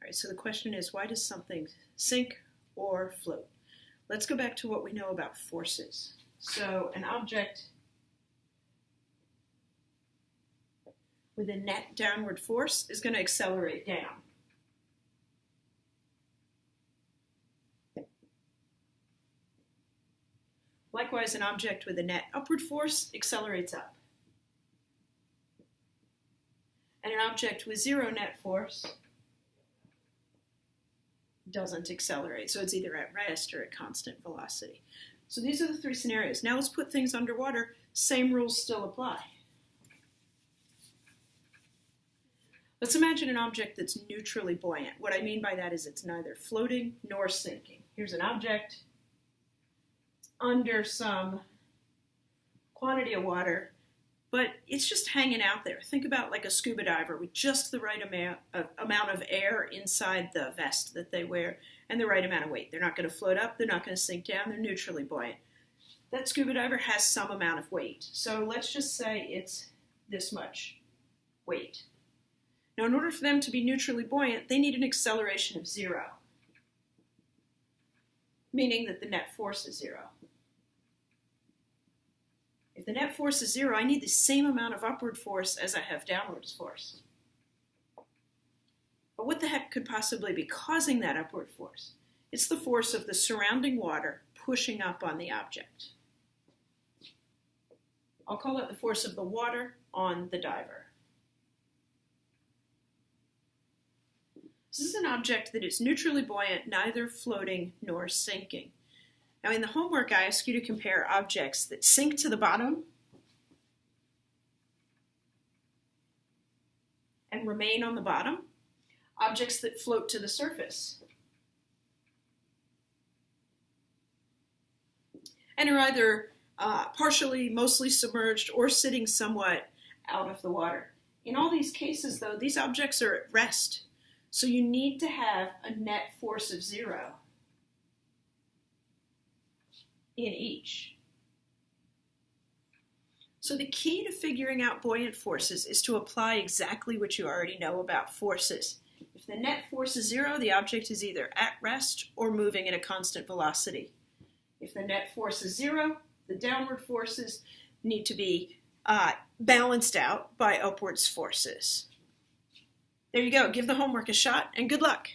right, so the question is, why does something sink or float? Let's go back to what we know about forces. So an object with a net downward force is going to accelerate down. Likewise, an object with a net upward force accelerates up. And an object with zero net force doesn't accelerate. So it's either at rest or at constant velocity. So these are the three scenarios. Now let's put things underwater. Same rules still apply. Let's imagine an object that's neutrally buoyant. What I mean by that is it's neither floating nor sinking. Here's an object under some quantity of water, but it's just hanging out there. Think about like a scuba diver with just the right amount of air inside the vest that they wear and the right amount of weight. They're not going to float up, they're not going to sink down, they're neutrally buoyant. That scuba diver has some amount of weight. So let's just say it's this much weight. Now, in order for them to be neutrally buoyant, they need an acceleration of 0, meaning that the net force is 0. If the net force is 0, I need the same amount of upward force as I have downward force. But what the heck could possibly be causing that upward force? It's the force of the surrounding water pushing up on the object. I'll call it the force of the water on the diver. This is an object that is neutrally buoyant, neither floating nor sinking. Now in the homework, I ask you to compare objects that sink to the bottom and remain on the bottom, objects that float to the surface and are either partially, mostly submerged, or sitting somewhat out of the water. In all these cases, though, these objects are at rest. So you need to have a net force of 0 in each. So the key to figuring out buoyant forces is to apply exactly what you already know about forces. If the net force is 0, the object is either at rest or moving at a constant velocity. If the net force is 0, the downward forces need to be balanced out by upwards forces. There you go. Give the homework a shot, and good luck.